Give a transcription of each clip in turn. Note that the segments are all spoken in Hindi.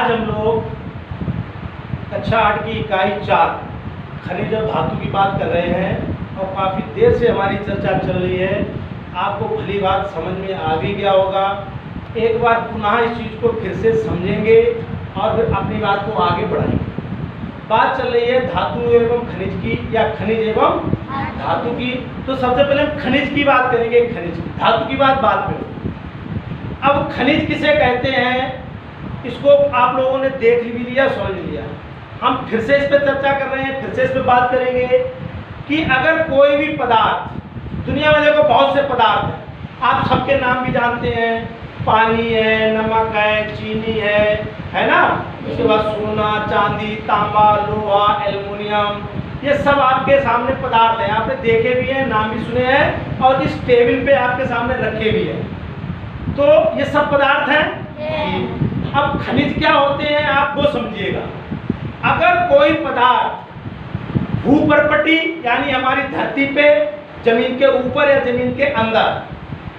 आज हम लोग कक्षा 8 की इकाई 4 खनिज और धातु की बात कर रहे हैं और काफ़ी देर से हमारी चर्चा चल रही है। आपको भली बात समझ में आ भी गया होगा। एक बार पुनः इस चीज़ को फिर से समझेंगे और फिर अपनी बात को आगे बढ़ाएंगे। बात चल रही है धातु एवं खनिज की या खनिज एवं धातु की। तो सबसे पहले हम खनिज की बात करेंगे, खनिज की, धातु की बात बाद में। अब खनिज किसे कहते हैं इसको आप लोगों ने देख भी लिया, समझ लिया। हम फिर से इस पर चर्चा कर रहे हैं, फिर से इस पर बात करेंगे कि अगर कोई भी पदार्थ, दुनिया में देखो बहुत से पदार्थ हैं, आप सबके नाम भी जानते हैं, पानी है, नमक है, चीनी है ना, उसके बाद सोना, चांदी, तांबा, लोहा, एल्युमिनियम, ये सब आपके सामने पदार्थ हैं। आपने देखे भी हैं, नाम भी सुने हैं और इस टेबल पे आपके सामने रखे भी हैं। तो ये सब पदार्थ हैं। अब खनिज क्या होते हैं आप वो समझिएगा। अगर कोई पदार्थ भूपर्पटी यानी हमारी धरती पे, जमीन के ऊपर या जमीन के अंदर,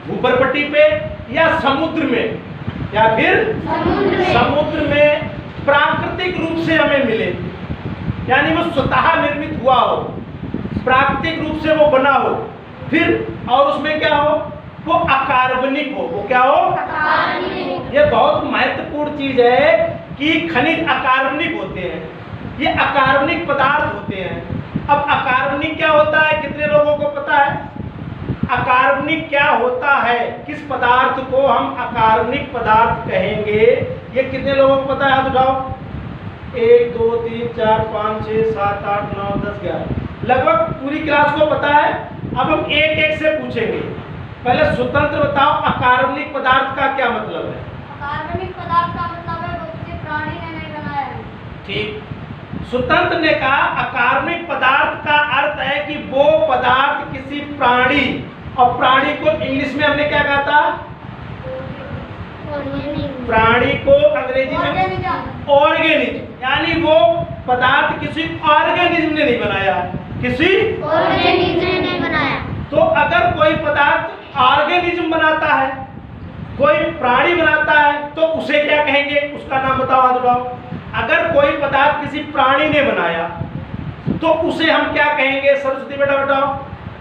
भूपर्पटी पे या समुद्र में या फिर समुद्र में प्राकृतिक रूप से हमें मिले, यानी वो स्वतः निर्मित हुआ हो, प्राकृतिक रूप से वो बना हो, फिर और उसमें क्या हो, वो अकार्बनिक हो। वो क्या हो? अकार्बनिक। ये बहुत महत्वपूर्ण चीज है कि खनिज अकार्बनिक होते हैं, ये अकार्बनिक पदार्थ होते हैं। अब अकार्बनिक क्या होता है कितने लोगों को पता है? अकार्बनिक क्या होता है, किस पदार्थ को हम अकार्बनिक पदार्थ कहेंगे, ये कितने लोगों को पता है? हाथ उठाओ। 1 2 3 4 5 6 7 8 9 10 11, लगभग पूरी क्लास को पता है। अब हम एक एक से पूछेंगे। पहले स्वतंत्र बताओ अकार्बनिक पदार्थ का क्या मतलब है? अकार्बनिक पदार्थ का मतलब है वो किसी प्राणी ने नहीं बनाया है। ठीक। स्वतंत्र ने कहा अकार्बनिक पदार्थ का अर्थ है कि वो पदार्थ किसी प्राणी, और प्राणी को इंग्लिश में हमने क्या कहा था? प्राणी को अंग्रेजी में ऑर्गेनिज्म, यानी वो पदार्थ किसी ऑर्गेनिज्म ने नहीं बनाया, किसी ऑर्गेनिज्म ने नहीं बनाया। तो अगर कोई पदार्थ ऑर्गेनिज्म बनाता है, कोई प्राणी बनाता है, तो उसे क्या कहेंगे? उसका नाम बताओ, हाथ उठाओ। अगर कोई पदार्थ किसी प्राणी ने बनाया तो उसे हम क्या कहेंगे? सरस्वती बेटा बताओ।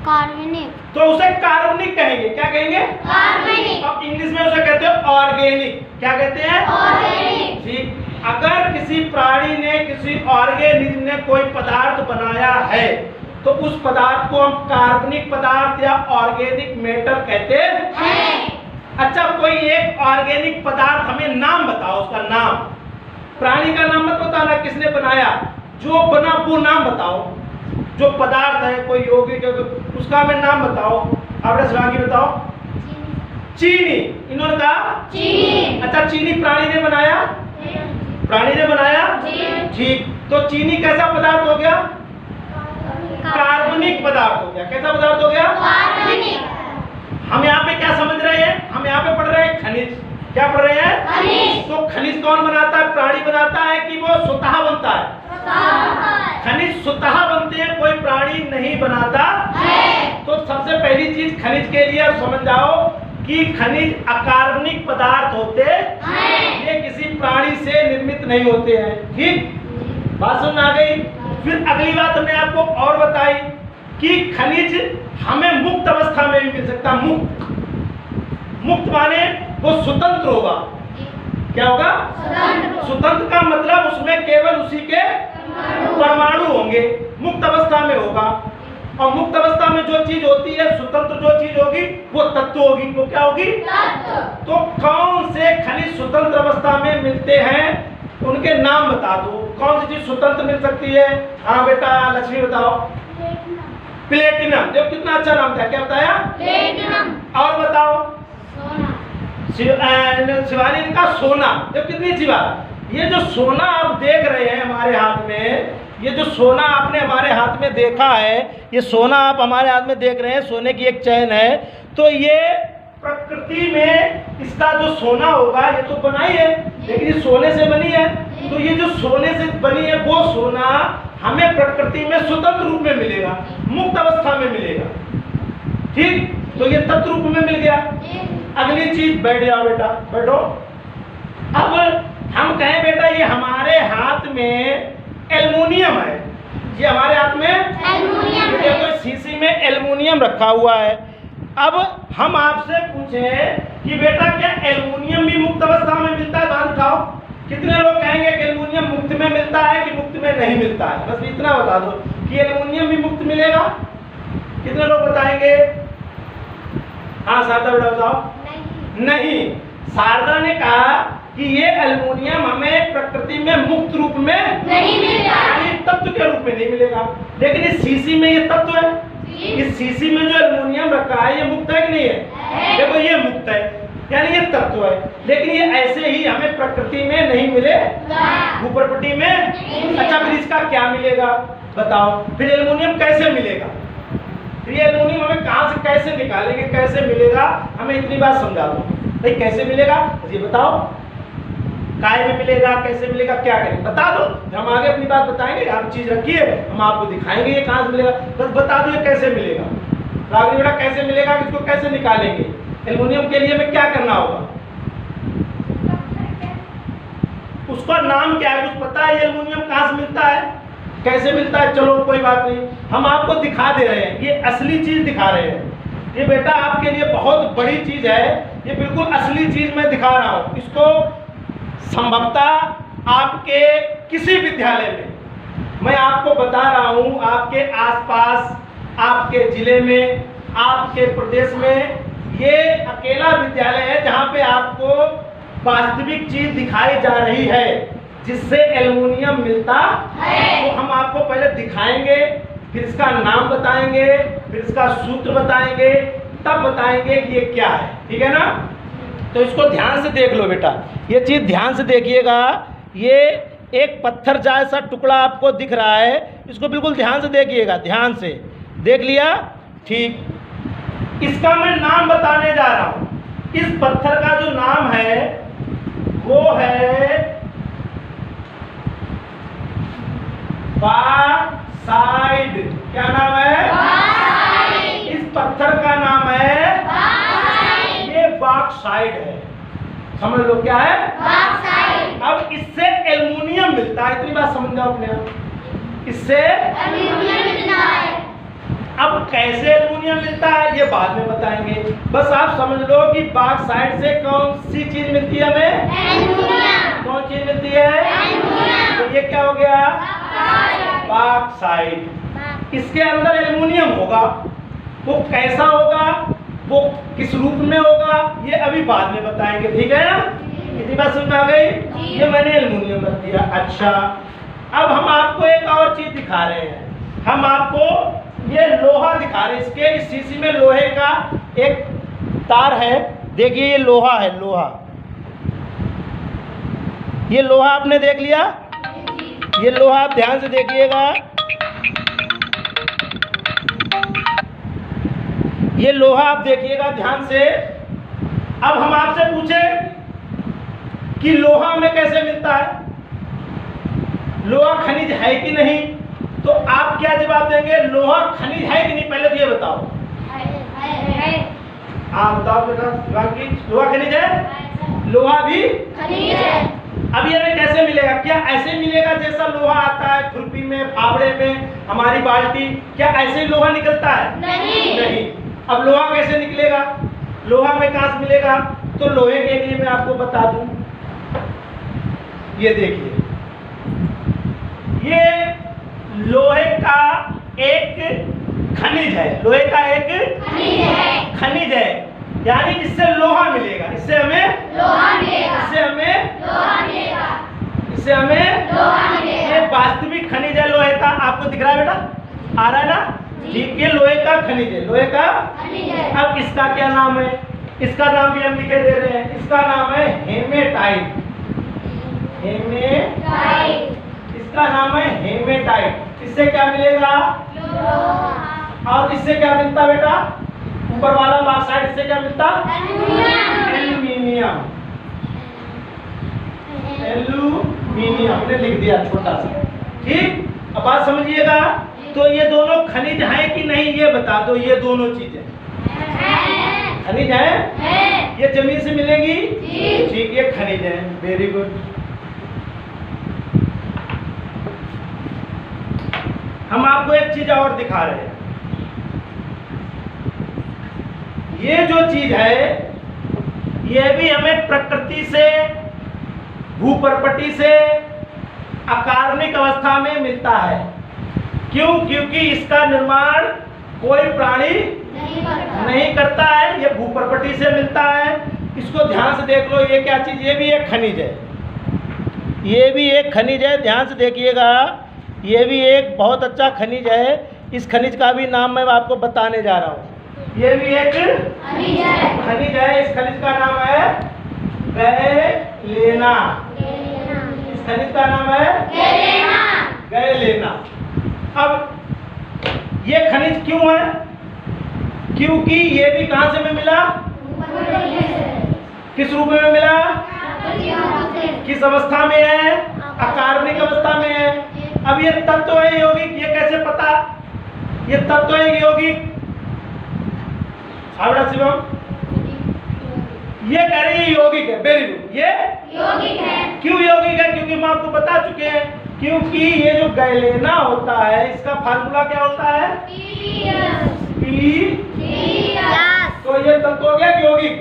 कार्बनिक। तो उसे कार्बनिक कहेंगे। क्या कहेंगे? कार्बनिक। अब इंग्लिश में उसे कहते हैं ऑर्गेनिक। क्या कहते हैं? ऑर्गेनिक। ठीक। अगर किसी प्राणी ने, किसी ऑर्गेनिज्म ने कोई पदार्थ बनाया है तो उस पदार्थ को हम कार्बनिक पदार्थ या ऑर्गेनिक मैटर कहते हैं। अच्छा, कोई एक ऑर्गेनिक पदार्थ हमें नाम बताओ, उसका नाम। प्राणी का नाम मत बताना किसने बनाया, जो बना वो नाम बताओ। जो पदार्थ है कोई यौगिक, उसका हमें नाम बताओ। आपने शिवांगी बताओ। चीनी। इन्होंने कहा चीनी। अच्छा, चीनी प्राणी ने बनाया? प्राणी ने बनाया। ठीक। तो चीनी कैसा पदार्थ हो गया? कार्बनिक पदार्थ हो गया। कैसा पदार्थ हो गया? कार्बनिक। हम यहाँ पे क्या समझ रहे हैं? हम यहाँ पे पढ़ रहे हैं खनिज। क्या पढ़ रहे हैं? खनिज। तो खनिज कौन बनाता है? प्राणी बनाता है कि वो स्वतः बनता है? खनिज स्वतः बनते हैं, कोई प्राणी नहीं बनाता है। तो सबसे पहली चीज खनिज के लिए आप समझ जाओ कि खनिज अकार्बनिक पदार्थ होते हैं, ये किसी प्राणी से निर्मित नहीं होते हैं। ठीक, बात समझ आ गई? फिर अगली बात हमने आपको और बताई कि खनिज हमें मुक्त अवस्था में भी मिल सकता है। मुक्त माने वो स्वतंत्र होगा। क्या होगा? स्वतंत्र का मतलब उसमें केवल उसी के परमाणु होंगे, मुक्त अवस्था में होगा। और मुक्त अवस्था में जो चीज होती है, स्वतंत्र जो चीज होगी वो तत्व होगी। वो क्या होगी? तो कौन से खनिज स्वतंत्र अवस्था में मिलते हैं उनके नाम बता दो। कौन सी चीज स्वतंत्र मिल सकती है? हाँ बेटा, लक्ष्मी बताओ। प्लेटिनम। देखो कितना अच्छा नाम था। क्या बताया? प्लेटिनम। और बताओ। शिवानी ने कहा सोना। देखो कितनी अच्छी बात। ये जो सोना आप देख रहे हैं हमारे हाथ में, ये जो सोना आपने हमारे हाथ में देखा है, ये सोना आप हमारे हाथ में देख रहे हैं, सोने की एक चैन है। तो ये प्रकृति में इसका जो सोना होगा ये तो बना ही है, लेकिन ये सोने से बनी है। तो ये जो सोने से बनी है वो सोना हमें प्रकृति में स्वतंत्र रूप में मिलेगा, मुक्त अवस्था में मिलेगा। ठीक, तो ये तत्व रूप में मिल गया। अगली चीज, बैठ जाओ बेटा, बैठो। अब हम कहें बेटा ये हमारे हाथ में एल्युमिनियम है, ये हमारे हाथ में एल्युमिनियम है। देखो शीशी में एल्युमिनियम रखा हुआ है। अब हम आपसे पूछें कि बेटा क्या एल्युमिनियम भी मुक्त अवस्था में मिलता है? हाथ उठाओ। कितने लोग कहेंगे कि एल्युमिनियम मुक्त में मिलता है कि मुक्त में नहीं मिलता है? बस इतना बता दो कि एल्युमिनियम भी मुक्त मिलेगा। कितने लोग बताएंगे? हाँ शारदा बेटा बताओ। नहीं, शारदा ने कहा कि ये एल्युमिनियम हमें प्रकृति में मुक्त रूप में नहीं मिलेगा, यानी तत्व के रूप में नहीं मिलेगा। लेकिन इस शीशी में ये तत्व है, इस शीशी में जो एल्युमिनियम रखा है ये मुक्त है कि नहीं है? देखो ये मुक्त है यानी ये तत्व है, लेकिन ये ऐसे ही हमें प्रकृति में नहीं मिलेगा, भूप्रपटी में। अच्छा फिर इसका क्या मिलेगा बताओ? फिर एल्युमिनियम कैसे मिलेगा? फिर ये एल्युमिनियम हमें कहाँ से कैसे निकालेंगे, कैसे मिलेगा? हमें इतनी बात समझा दो भाई, कैसे मिलेगा ये बताओ। काय में मिलेगा, कैसे मिलेगा, क्या करेंगे बता दो। हम आगे अपनी बात बताएंगे, आप चीज रखिए, हम आपको दिखाएंगे ये कहाँ से मिलेगा। बस बता दो ये कैसे मिलेगा। राघवी बेटा कैसे मिलेगा, इसको कैसे निकालेंगे? एल्युमिनियम के लिए हमें क्या करना होगा? उसका नाम क्या है, कुछ पता है? एल्युमिनियम कहाँ से मिलता है, कैसे मिलता है? चलो कोई बात नहीं, हम आपको दिखा दे रहे हैं, ये असली चीज दिखा रहे हैं। ये बेटा आपके लिए बहुत बड़ी चीज है, ये बिल्कुल असली चीज मैं दिखा रहा हूँ। इसको संभवतः आपके किसी विद्यालय में मैं आपको बता रहा हूँ, आपके आसपास, आपके जिले में, आपके प्रदेश में ये अकेला विद्यालय है जहाँ पे आपको वास्तविक चीज दिखाई जा रही है जिससे एल्युमिनियम मिलता है। तो हम आपको पहले दिखाएंगे, फिर इसका नाम बताएंगे, फिर इसका सूत्र बताएंगे, तब बताएंगे कि ये क्या है। ठीक है ना? तो इसको ध्यान से देख लो बेटा, ये चीज़ ध्यान से देखिएगा। ये एक पत्थर जैसा टुकड़ा आपको दिख रहा है, इसको बिल्कुल ध्यान से देखिएगा। ध्यान से देख लिया? ठीक। इसका मैं नाम बताने जा रहा हूँ। इस पत्थर का जो नाम है वो है बॉक्साइट। क्या नाम है? बॉक्साइट। इस पत्थर का नाम है बॉक्साइट। ये बॉक्साइट है। समझ लो क्या है? बॉक्साइट। अब इससे एल्युमिनियम मिलता है, इतनी बात समझ जाओ अपने आप। इससे एल्युमिनियम मिलता है। अब कैसे एल्युमिनियम मिलता है ये बाद में बताएंगे। बस आप समझ लो कि बॉक्साइट से कौन सी चीज मिलती है हमें? एल्युमिनियम। कौन चीज मिलती है? एल्युमिनियम। तो ये क्या हो गया? बॉक्साइट। बॉक्साइट। इसके अंदर एल्युमिनियम होगा, वो कैसा होगा, वो किस रूप में होगा, ये अभी बाद में बताएंगे। ठीक है ना? इतनी बात समझ में आ गई? ये मैंने एल्युमिनियम रख दिया। अच्छा अब हम आपको एक और चीज दिखा रहे हैं। हम आपको ये लोहा दिखा रहे हैं। इसके इस शीशी में लोहे का एक तार है। देखिए ये लोहा है, लोहा। ये लोहा आपने देख लिया? ये लोहा आप ध्यान से देखिएगा। ये लोहा आप देखिएगा ध्यान से। अब हम आपसे पूछे कि लोहा हमें कैसे मिलता है, लोहा खनिज है कि नहीं, तो आप क्या जवाब देंगे? लोहा खनिज है कि नहीं, पहले तो ये बताओ। हाँ बताओ बेटा, लोहा खनिज है? लोहा भी खनिज है। अब ये हमें कैसे मिलेगा? क्या ऐसे मिलेगा जैसा लोहा आता है खुरपी में, फावड़े में, हमारी बाल्टी, क्या ऐसे ही लोहा निकलता है? नहीं। अब लोहा कैसे निकलेगा? लोहा में कहाँ से मिलेगा? तो लोहे के लिए मैं आपको बता दूं, ये देखिए, ये लोहे का एक खनिज है। लोहे का एक खनिज है, यानी इससे लोहा मिलेगा, इससे हमें लोहा मिलेगा। इससे हमें लोहा मिलेगा। इससे हमें लोहा मिलेगा। ये वास्तविक खनिज है लोहे का। आपको दिख रहा है बेटा? आ रहा है ना? ठीक, ये लोहे का खनिज है, लोहे का खनिज है। अब इसका क्या नाम है? इसका नाम भी हम लिखे दे रहे हैं। इसका नाम है हेमेटाइट। टाइट। इसका नाम है हेमेटाइट। इससे क्या मिलेगा? लोहा। और इससे क्या मिलता बेटा? ऊपर वाला बॉक्साइट, इससे क्या मिलता? एल्युमिनियम। एल्यूमिनियम। एल्यूमिनियम हमने लिख दिया छोटा सा। ठीक, अब बात समझिएगा। तो ये दोनों खनिज हैं कि नहीं ये बता दो। ये दोनों चीजें खनिज है? ये जमीन से मिलेंगी? ठीक, ये खनिज है। Very good. हम आपको एक चीज और दिखा रहे हैं। ये जो चीज है ये भी हमें प्रकृति से, भूपर्पटी से अकार्बनिक अवस्था में मिलता है। क्यों? क्योंकि इसका निर्माण कोई प्राणी नहीं करता है, ये भूपर्पटी से मिलता है। इसको ध्यान से देख लो, ये क्या चीज, ये भी एक खनिज है, ये भी एक खनिज है, ध्यान से देखिएगा। ये भी एक बहुत अच्छा खनिज है। इस खनिज का भी नाम मैं आपको बताने जा रहा हूँ। ये भी एक खनिज है। इस खनिज का नाम है गैलेना। इस खनिज का नाम है गैलेना। अब ये खनिज क्यों है? क्योंकि ये भी कहां से हमें मिला? किस रूप में मिला? किस अवस्था में है? अकार्बनिक अवस्था में है। अब ये तत्व है यौगिक, ये कैसे पता? ये तत्व है यौगिक। हावड़ा शिवम, ये कह रहे हैं यौगिक है। वेरी गुड, ये यौगिक है। क्यों यौगिक है? क्योंकि हम आपको बता चुके हैं। क्योंकि ये जो गैलेना होता है इसका फार्मूला क्या होता है? पी। तो ये तत्व हो गया यौगिक,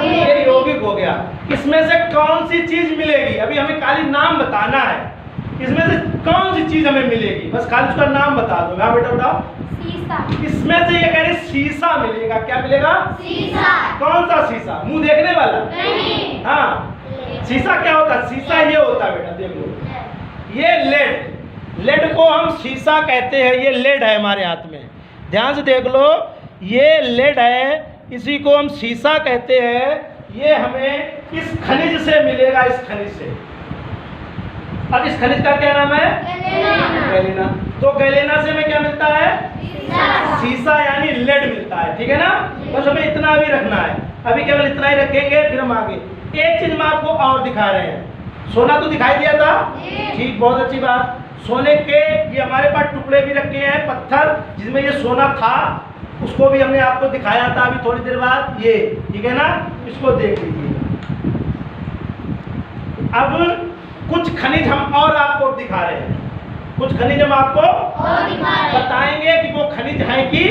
ये यौगिक हो गया। इसमें से कौन सी चीज मिलेगी? अभी हमें खाली नाम बताना है। इसमें से कौन सी चीज हमें मिलेगी? बस खाली उसका नाम बता दो। हाँ बेटा बताओ। सीसा। इसमें से ये कह रहे शीशा मिलेगा। क्या मिलेगा? सीसा। कौन सा शीशा? मुंह देखने वाला? नहीं। हाँ, शीशा क्या होता है? शीशा ये होता है बेटा, देख लो, ये लेड। लेड को हम शीशा कहते हैं। ये लेड है हमारे हाथ में, ध्यान से देख लो, ये लेड है, इसी को हम शीशा कहते हैं। ये हमें इस खनिज से मिलेगा, इस खनिज से। अब इस खनिज का क्या नाम है? गैलेना। तो गैलेना से हमें क्या मिलता है? शीशा यानी लेड मिलता है। ठीक है ना? बस हमें इतना भी रखना है। अभी केवल इतना ही रखेंगे, फिर हम आगे एक चीज हम आपको और दिखा रहे हैं। सोना तो दिखाई दिया था, ठीक, बहुत अच्छी बात। सोने के ये हमारे पास टुकड़े भी रखे हैं, पत्थर जिसमें ये सोना था, उसको भी हमने आपको दिखाया था अभी थोड़ी देर बाद। ये ठीक है ना? इसको देख लीजिए। अब कुछ खनिज हम और आपको दिखा रहे हैं। कुछ खनिज हम आपको बताएंगे कि वो खनिज है कि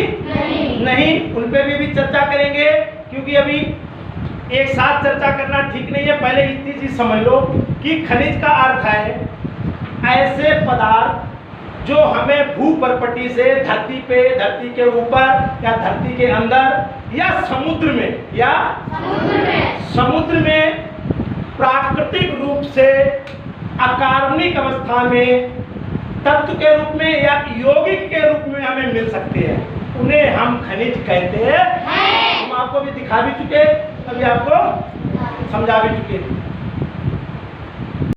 नहीं, उन पे भी चर्चा करेंगे। क्योंकि अभी एक साथ चर्चा करना ठीक नहीं है। पहले इतनी चीज समझ लो कि खनिज का अर्थ है ऐसे पदार्थ जो हमें भूपर्पटी से धरती पे, धरती के ऊपर या धरती के अंदर या समुद्र में प्राकृतिक रूप से अकार्बनिक अवस्था में तत्व के रूप में या यौगिक के रूप में हमें मिल सकते हैं। उन्हें हम खनिज कहते हैं। हम आपको भी दिखा भी चुके, अभी आपको समझा भी चुके।